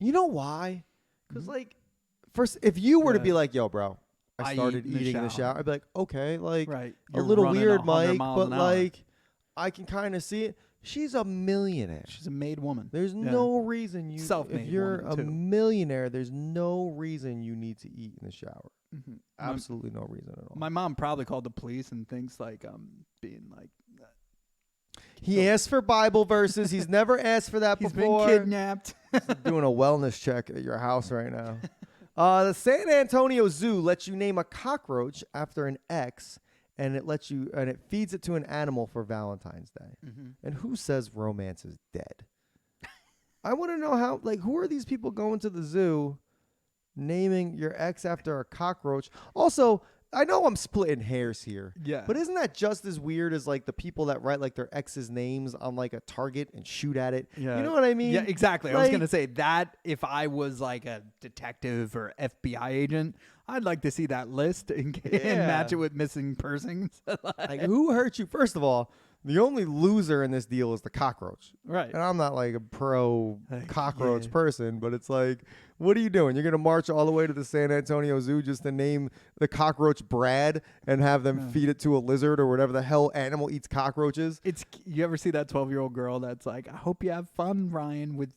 You know why? Because like, first, if you were to be like, "Yo, bro, I started eating in the shower," I'd be like, "Okay, like right. a You're little running weird, 100 Mike, miles but an hour. like, I can kind of see it." She's a millionaire. She's a made woman. There's no reason you. Self-made if you're woman, a too. millionaire, there's no reason you need to eat in the shower. Mm-hmm. Absolutely no reason at all. My mom probably called the police and thinks like being like He asked for Bible verses. He's never asked for that he's before. been kidnapped. Doing a wellness check at your house right now. The San Antonio Zoo lets you name a cockroach after an ex, and it feeds it to an animal for Valentine's Day. Mm-hmm. And who says romance is dead? I want to know how. Like, who are these people going to the zoo, naming your ex after a cockroach? Also, I know I'm splitting hairs here. Yeah. But isn't that just as weird as like the people that write like their ex's names on like a target and shoot at it? Yeah. You know what I mean? Yeah, exactly. I was Like- going to say that if I was like a detective or FBI agent, I'd like to see that list and match it with missing persons. Like, who hurt you? First of all, the only loser in this deal is the cockroach. Right. And I'm not like a pro Like, cockroach yeah. person, but it's like, what are you doing? You're going to march all the way to the San Antonio Zoo just to name the cockroach Brad and have them feed it to a lizard or whatever the hell animal eats cockroaches? You ever see that 12-year-old girl that's like, I hope you have fun, Ryan, with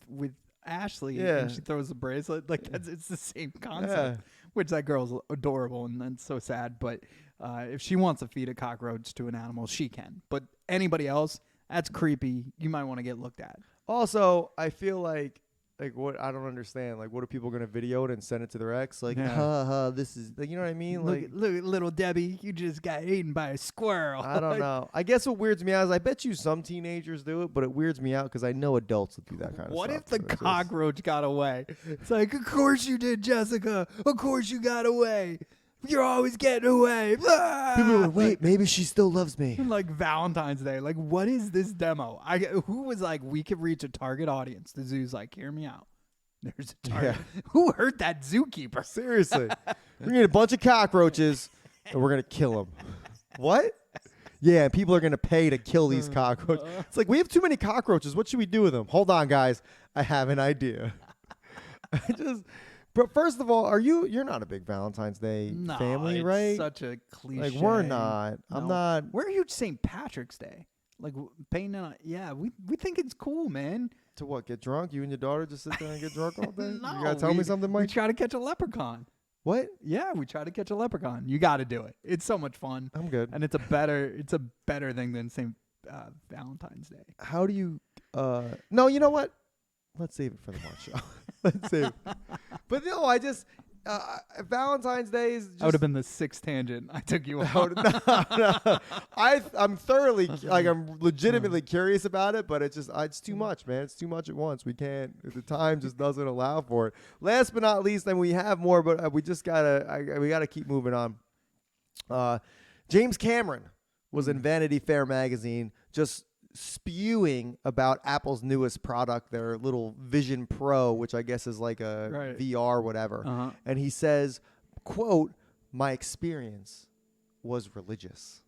Ashley. Yeah. And she throws a bracelet. Like, it's the same concept. Yeah. Which that girl's adorable and that's so sad. But if she wants to feed a cockroach to an animal, she can. But anybody else, that's creepy. You might want to get looked at. Also, I feel like what I don't understand. Like, what are people going to video it and send it to their ex? Like, this is, like, you know what I mean? Like, Look, little Debbie, you just got eaten by a squirrel. I don't know. I guess what weirds me out is I bet you some teenagers do it, but it weirds me out because I know adults will do that kind of What stuff. if the It's just- cockroach got away? It's like, of course you did, Jessica. Of course you got away. You're always getting away. People are like, wait, maybe she still loves me. Like Valentine's Day. Like, what is this demo? Who was like, we could reach a target audience? The zoo's like, hear me out. There's a target. Who hurt that zookeeper? Seriously. We're going to get a bunch of cockroaches and we're going to kill them. What? Yeah, and people are going to pay to kill these cockroaches. It's like, we have too many cockroaches. What should we do with them? Hold on, guys. I have an idea. But first of all, you're not a big Valentine's Day family, it's right? Such a cliche. Like, we're not. I'm not. We're huge St. Patrick's Day. Like, painting on. Yeah, we think it's cool, man. To what? Get drunk? You and your daughter just sit there and get drunk all day? No, You got to tell me something, We Mike? try to catch a leprechaun. What? Yeah, we try to catch a leprechaun. You got to do it. It's so much fun. I'm good. And it's a better thing than St. Valentine's Day. How do you no, you know what? Let's save it for the March show. Let's save it. But no, I just Valentine's Day is just That would have been the sixth tangent I took you on. no. I'm thoroughly like I'm legitimately curious about it, but it's too much, man. It's too much at once. We can't. The time just doesn't allow for it. Last but not least, and we have more, but we just gotta keep moving on. James Cameron was in Vanity Fair magazine just spewing about Apple's newest product, their little Vision Pro, which I guess is like a VR whatever. Uh-huh. And he says, quote, "My experience was religious."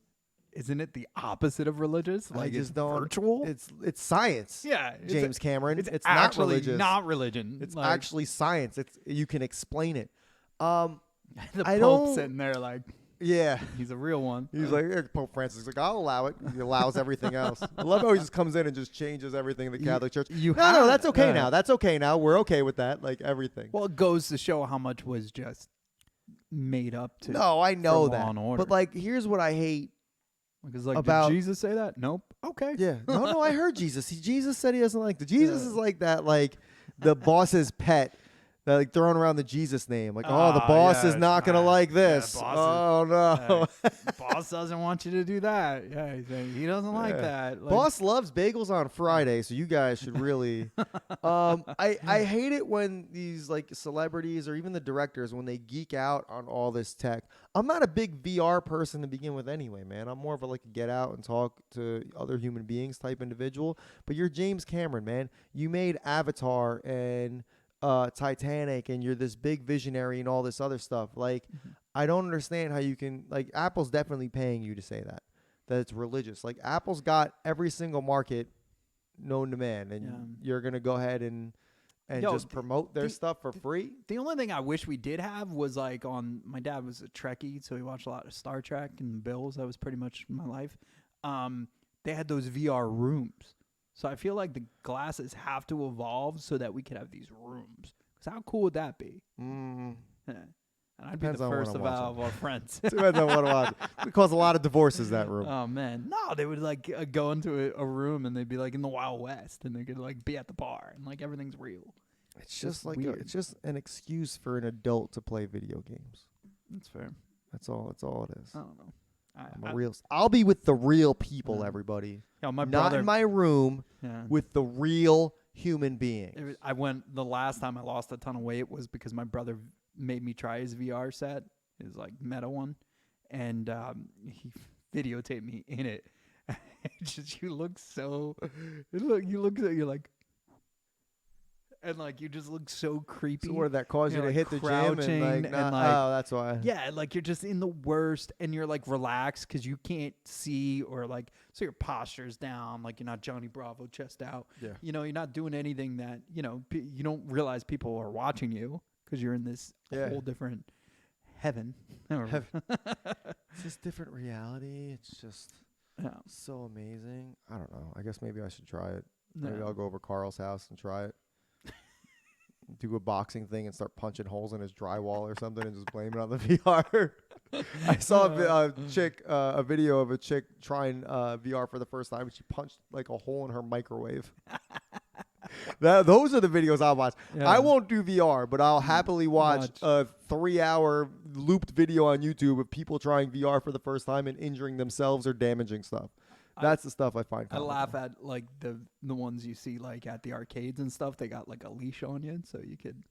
Isn't it the opposite of religious? Like, I just it's don't. virtual? It's science. Yeah, James Cameron. It's not actually religious. not religion. It's Like, actually science. You can explain it. the I Pope don't- sitting there like Yeah. he's a real one. He's like, "Yeah, Pope Francis is like, I'll allow it. He allows everything else. I love how he just comes in and just changes everything in the Catholic Church. No, that's okay now. That's okay now. We're okay with that. Like everything. Well, it goes to show how much was just made up to. No, I know for Law that. and Order. But like, here's what I hate. Because like, about- did Jesus say that? Nope. Okay. Yeah. No, I heard Jesus. Jesus said he doesn't like the Jesus is like that, like the boss's pet. They're like throwing around the Jesus name. Like, oh, the boss is not going to like this. boss No. Boss doesn't want you to do that. Yeah, he doesn't like that. Like, Boss loves bagels on Friday, so you guys should really. I hate it when these like celebrities or even the directors when they geek out on all this tech. I'm not a big VR person to begin with anyway, man. I'm more of a like get out and talk to other human beings type individual. But you're James Cameron, man. You made Avatar and Titanic and you're this big visionary and all this other stuff. Like, I don't understand how you can, like, Apple's definitely paying you to say that it's religious. Like, Apple's got every single market known to man, and you're going to go ahead and just promote their stuff for free. The only thing I wish we did have was like my dad was a Trekkie, so he watched a lot of Star Trek and Bills. That was pretty much my life. They had those VR rooms. So I feel like the glasses have to evolve so that we could have these rooms. Because how cool would that be? Mm. Yeah. And I'd be the first of our friends. Depends on what I watch. It cause a lot of divorces, that room. Oh, man. No, they would like go into a room and they'd be like in the Wild West and they could like be at the bar and like everything's real. It's just like weird. it's just an excuse for an adult to play video games. That's fair. That's all it is. I don't know. I'll be with the real people, everybody. Yeah, my not brother, in my room with the real human beings. The last time I lost a ton of weight was because my brother made me try his VR set, his like Meta one, and he videotaped me in it. You look so, you're like. And like you just look so creepy. So what did that cause you to like hit the gym and oh, that's why. Yeah, like you're just in the worst, and you're like relaxed because you can't see or like so your posture's down, like you're not Johnny Bravo chest out. Yeah, you're not doing anything that you don't realize people are watching you because you're in this whole different heaven. It's just different reality. It's just so amazing. I don't know. I guess maybe I should try it. Maybe I'll go over Carl's house and try it. Do a boxing thing and start punching holes in his drywall or something and just blame it on the VR. I saw a video of a chick trying VR for the first time, and she punched like a hole in her microwave. Those are the videos I'll watch. Yeah. I won't do VR, but I'll happily watch a 3-hour looped video on YouTube of people trying VR for the first time and injuring themselves or damaging stuff. That's the stuff I find comical. I laugh at like the ones you see like at the arcades and stuff. They got like a leash on you, so you could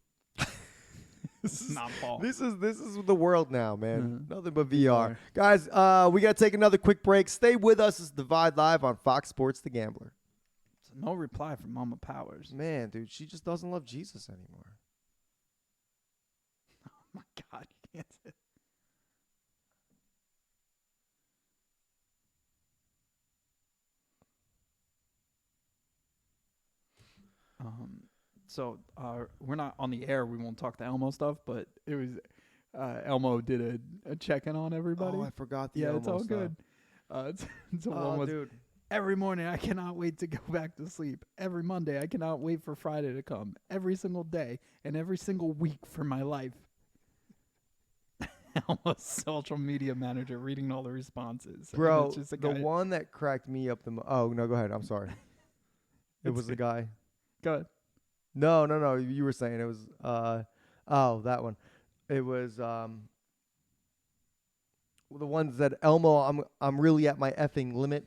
not fall. This is the world now, man. Nothing but VR. Guys, we got to take another quick break. Stay with us. It's Divide Live on Fox Sports The Gambler. No reply from Mama Powers. Man, dude, she just doesn't love Jesus anymore. Oh my God, you can't say it. So we're not on the air. We won't talk the Elmo stuff, but it was Elmo did a check-in on everybody. Oh, I forgot the Elmo it's all stuff. Good. One was, dude. Every morning I cannot wait to go back to sleep. Every Monday I cannot wait for Friday to come. Every single day and every single week for my life. Elmo's social media manager reading all the responses. Bro, the one that cracked me up the most. Oh, no, go ahead. I'm sorry. It was the guy. Go ahead. No. You were saying it was that one. It was the ones that Elmo, I'm really at my effing limit.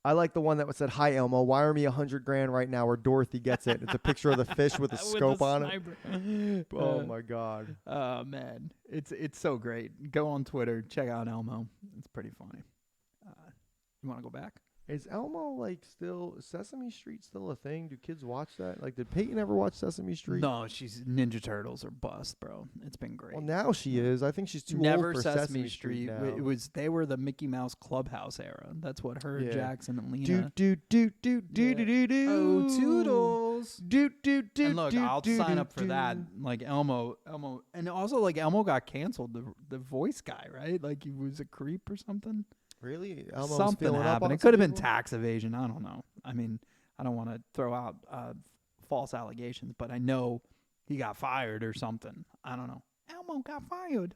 I like the one that said, "Hi Elmo, wire me $100,000 right now," or Dorothy gets it. It's a picture of the fish with a scope on it. Oh my God. Oh man, it's so great. Go on Twitter, check out Elmo. It's pretty funny. You want to go back? Is Elmo like still Sesame Street still a thing? Do kids watch that? Like, did Peyton ever watch Sesame Street? No, she's Ninja Turtles or bust, bro. It's been great. Well, now she is. I think she's too Never old for Sesame Street now. They were the Mickey Mouse Clubhouse era. That's what her, Jackson, and Lena. Do. Oh, Toodles. Do. And look, I'll sign up for that. Like Elmo, and also like Elmo got canceled. The voice guy, right? Like he was a creep or something. Really? Elmo Something happened. It could have been tax evasion. I don't know. I mean, I don't want to throw out false allegations, but I know he got fired or something. I don't know. Elmo got fired.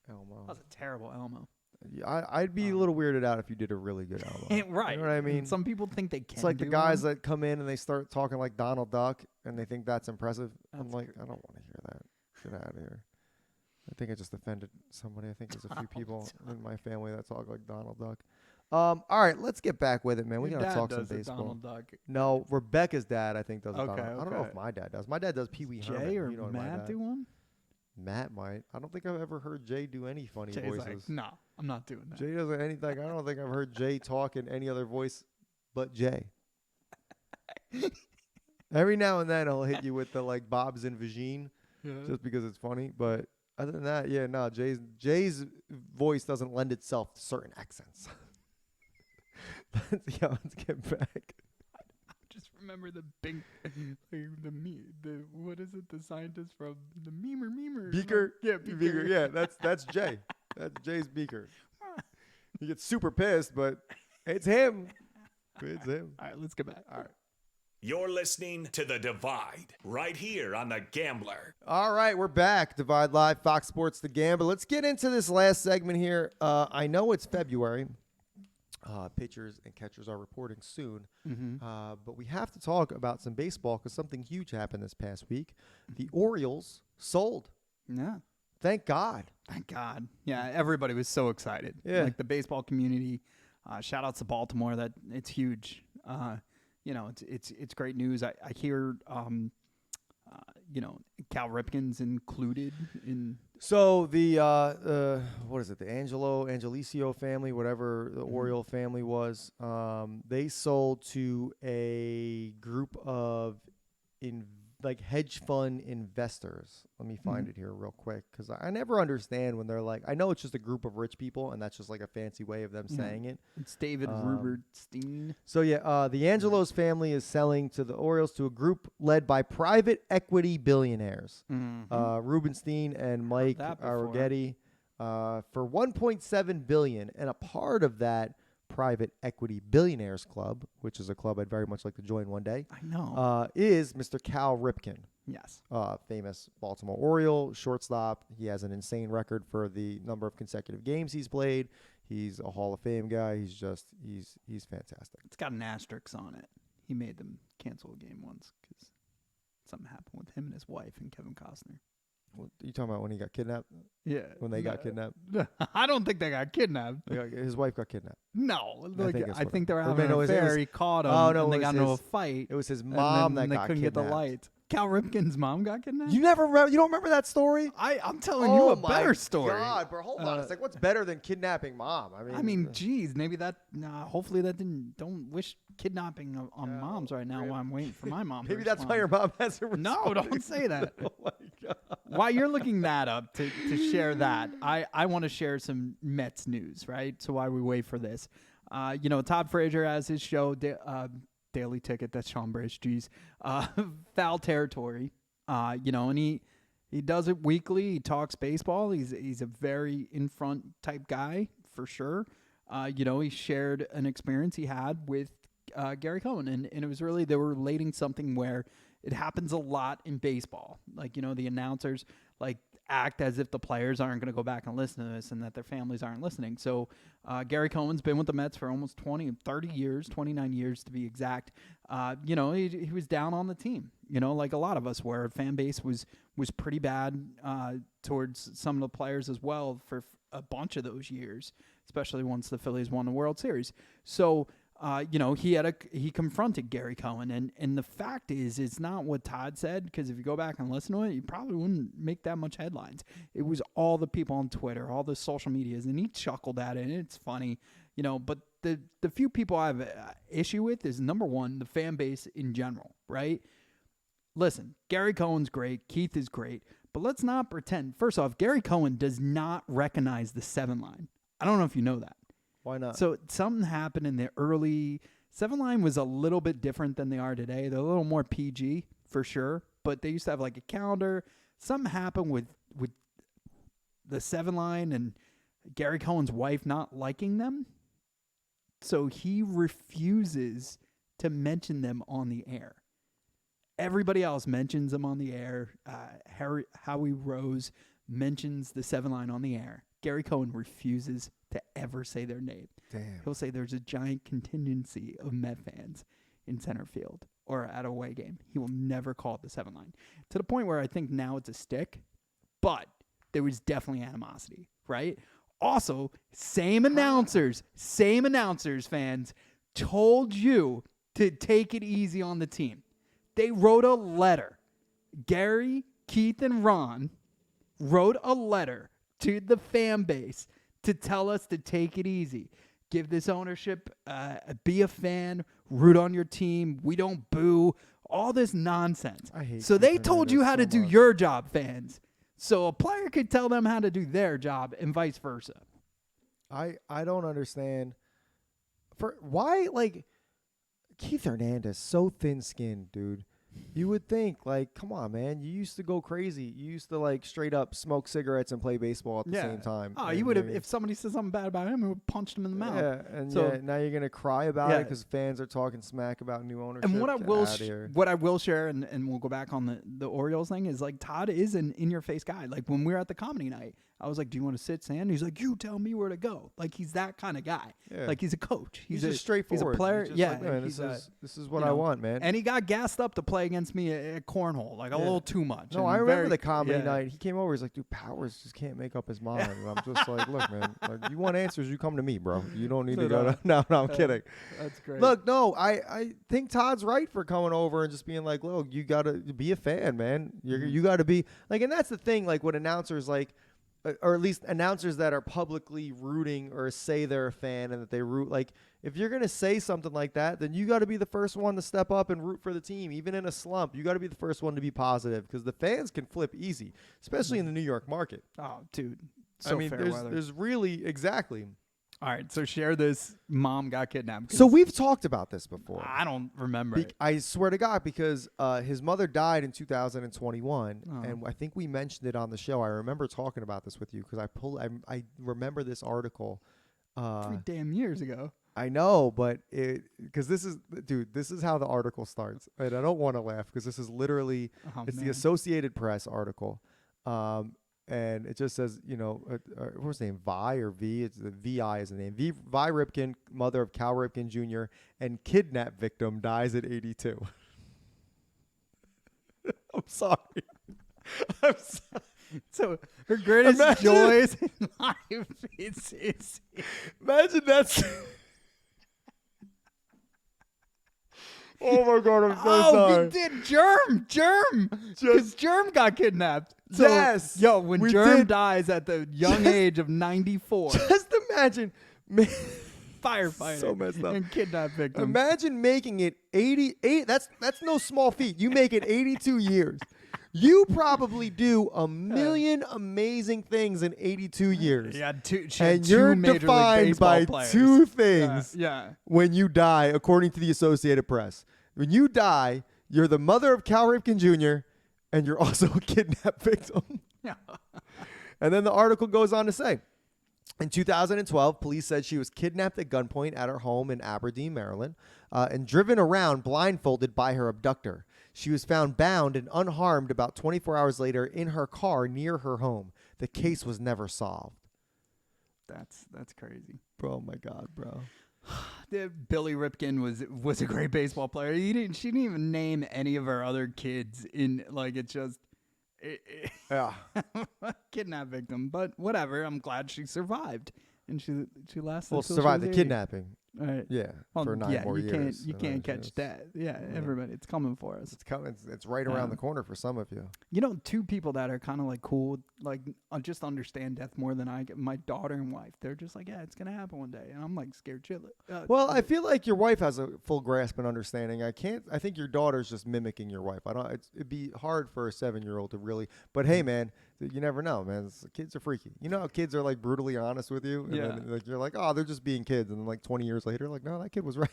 Elmo. That was a terrible Elmo. I'd be a little weirded out if you did a really good Elmo. Right. You know what I mean? Some people think they can. It's like the guys that come in and they start talking like Donald Duck and they think that's impressive. I'm like, I don't want to hear that. Get out of here. I think I just offended somebody. I think there's a few people in my family that talk like Donald Duck. All right, let's get back with it, man. We got to talk some baseball. Donald Duck. No, Rebecca's dad, I think, does okay, Donald. I don't know if my dad does. My dad does Pee Wee Herman. Jay or Matt do one? Matt might. I don't think I've ever heard Jay do any funny Jay's voices. Like, no, I'm not doing that. Jay doesn't anything. I don't think I've heard Jay talk in any other voice but Jay. Every now and then he'll hit you with the like Bob's and Vagine, just because it's funny. But other than that, yeah, no, Jay's voice doesn't lend itself to certain accents. Let's get back. Just remember the big, the what is it? The scientist from the memer. Beaker, Yeah, Beaker. Yeah, that's Jay. That's Jay's Beaker. He gets super pissed, but it's him. It's him. All right, let's get back. All right. You're listening to The Divide, right here on The Gambler. All right, we're back. Divide Live, Fox Sports, The Gambler. Let's get into this last segment here. I know it's February. Pitchers and catchers are reporting soon. But we have to talk about some baseball because something huge happened this past week. The Orioles sold. Yeah. Thank God. Thank God. Yeah, everybody was so excited. Yeah. Like the baseball community. Shout outs to Baltimore. That it's huge. It's great news. I hear Cal Ripken's included in. So the what is it? The Angelicio family, whatever the Oriole family was, they sold to a group of hedge fund investors. Let me find it here real quick because I never understand when they're like, I know it's just a group of rich people, and that's just like a fancy way of them saying it. It's David Rubenstein. So yeah, the Angelos family is selling to the Orioles to a group led by private equity billionaires, Rubenstein and Mike Arrighetti, for $1.7 billion, and a part of that private equity billionaires club, which is a club I'd very much like to join one day. I know. Is Mr. Cal Ripken. Yes. Famous Baltimore Oriole shortstop. He has an insane record for the number of consecutive games he's played. He's a Hall of Fame guy. He's fantastic. It's got an asterisk on it. He made them cancel a game once because something happened with him and his wife and Kevin Costner. What, are you talking about when he got kidnapped? Yeah. When they got kidnapped? I don't think they got kidnapped. His wife got kidnapped. No. I think they were having no, an affair. He caught him and they got into a fight. It was his mom that they got couldn't kidnapped. get the lights. Cal Ripken's mom got kidnapped? You don't remember that story? I'm telling you a better story. Oh, my God, bro. Hold on. It's like, what's better than kidnapping mom? Geez, maybe that, hopefully that don't wish kidnapping on moms right now while I'm waiting for my mom. Maybe that's why your mom has a No, don't say that. Oh, my God. While you're looking that up to share that, I want to share some Mets news, right? So while we wait for this, Todd Frazier has his show, Daily Ticket, that's Sean Bridge, geez, Foul Territory, and he does it weekly. He talks baseball. He's a very in front type guy for sure. He shared an experience he had with Gary Cohen, and it was really, they were relating something where it happens a lot in baseball. Like, the announcers act as if the players aren't going to go back and listen to this and that their families aren't listening. So Gary Cohen's been with the Mets for almost 30 years, 29 years to be exact. He was down on the team, like a lot of us were. Fan base was pretty bad towards some of the players as well for a bunch of those years, especially once the Phillies won the World Series. So he confronted Gary Cohen, and the fact is, it's not what Todd said, because if you go back and listen to it, you probably wouldn't make that much headlines. It was all the people on Twitter, all the social medias, and he chuckled at it, and it's funny, but the few people I have issue with is, number one, the fan base in general, right? Listen, Gary Cohen's great, Keith is great, but let's not pretend. First off, Gary Cohen does not recognize the 7 line. I don't know if you know that. Why not? So something happened in the early 7 line was a little bit different than they are today. They're a little more PG for sure, but they used to have like a calendar. Something happened with the 7 line and Gary Cohen's wife not liking them. So he refuses to mention them on the air. Everybody else mentions them on the air. Howie Rose mentions the 7 line on the air. Gary Cohen refuses to ever say their name. Damn. He'll say there's a giant contingency of Met fans in center field or at a away game. He will never call it the 7 line. To the point where I think now it's a stick, but there was definitely animosity, right? Also, same announcers, fans, told you to take it easy on the team. They wrote a letter. Gary, Keith, and Ron wrote a letter to the fan base to tell us to take it easy. Give this ownership, be a fan, root on your team. We don't boo. all this nonsense. I hate so they Keith told you Hernandez how to so do much. your job, fans. So a player could tell them how to do their job and vice versa. I don't understand. For why, like, Keith Hernandez, so thin-skinned, dude. You would think, like, come on, man. You used to go crazy. You used to, like, straight up smoke cigarettes and play baseball at the same time. Oh, And you would have, you're- if somebody said something bad about him, you would have punched him in the mouth. Yeah, and So- now you're gonna cry about it Yeah. because fans are talking smack about new ownership. And what I Get will, outta here. what I will share, and we'll go back on the Orioles thing, is like Todd is an in-your-face guy. Like when we were at the comedy night, I was like, "Do you want to sit, Sam?" He's like, "You tell me where to go." Like he's that kind of guy. Yeah. Like he's a coach. He's a, just straightforward. He's a player. He's just Yeah, like, man, he's this is what you I know, want, man. And he got gassed up to play against me at cornhole, like a little too much. No, and I remember very- the comedy yeah. night. He came over. He's like, "Dude, Powers just can't make up his mind." And I'm just like, "Look, man, like, you want answers? You come to me, bro. You don't need to go to." No, I'm kidding. That's great. Look, no, I think Todd's right for coming over and just being like, "Look, you gotta be a fan, man. You gotta be like," and that's the thing. Like, what announcers like. Or at least announcers that are publicly rooting or say they're a fan and that they root. Like, if you're going to say something like that, then you got to be the first one to step up and root for the team. Even in a slump, you got to be the first one to be positive because the fans can flip easy, especially in the New York market. Oh, dude. So I mean, fair weather. there's really, exactly. All right, so share this. Mom got kidnapped. 'Cause So we've talked about this before. I don't remember it. I swear to God, because his mother died in 2021, Oh. and I think we mentioned it on the show. I remember talking about this with you because I remember this article. 3 damn years ago. I know, but because this is how the article starts, and I don't want to laugh because this is literally it's the man. Associated Press article, and it just says, what's his name, Vi or V? It's the VI is the name. Vi Ripken, mother of Cal Ripken Jr. and kidnap victim dies at 82. I'm sorry. I'm sorry. So her greatest Imagine- joys in life is Imagine that's. Oh my God, I'm so sorry. we did Germ because Germ got kidnapped. So, Yes, yo, when we Germ did. dies at the young age of 94, Just imagine. firefighter So messed up. and kidnap victim. Imagine making it 88. That's no small feat. You make it 82 years. You probably do a million amazing things in 82 years. Yeah, she had And 2 you're Major League defined Baseball by players. 2 things Yeah. when you die, according to the Associated Press. When you die, you're the mother of Cal Ripken Jr., and you're also a kidnapped victim. Yeah. And then the article goes on to say, in 2012, police said she was kidnapped at gunpoint at her home in Aberdeen, Maryland, and driven around blindfolded by her abductor. She was found bound and unharmed about 24 hours later in her car near her home. The case was never solved. That's crazy. Bro, oh my God, bro. Billy Ripken was a great baseball player. She didn't even name any of her other kids in like it's just Yeah. kidnap victim. But whatever. I'm glad she survived and she lasted. Well, till survived she the was 80. kidnapping. Right. Yeah, Well, for 9 more you years. You can't catch that. Yeah, everybody, it's coming for us. It's coming. It's right around the corner for some of you. You know, 2 people that are kind of like cool, like just understand death more than I get. My daughter and wife, they're just like, yeah, it's gonna happen one day, and I'm like scared shitless. Well, I feel like your wife has a full grasp and understanding. I think your daughter's just mimicking your wife. It'd be hard for a 7-year-old to really. But hey, man, you never know, man. Kids are freaky. You know how kids are like brutally honest with you, and then, like you're like, oh, they're just being kids, and then like 20 years later, like, no, that kid was right.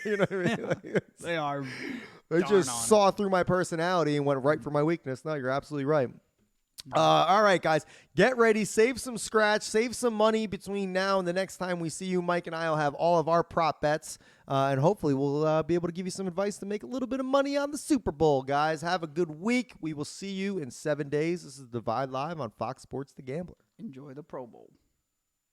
You know what I mean? Like, They are. they darn just on saw through my personality and went right for my weakness. No, you're absolutely right. All right, guys, get ready. Save some scratch. Save some money between now and the next time we see you. Mike and I will have all of our prop bets, and hopefully we'll be able to give you some advice to make a little bit of money on the Super Bowl, guys. Have a good week. We will see you in 7 days. This is Divide Live on Fox Sports The Gambler. Enjoy the Pro Bowl.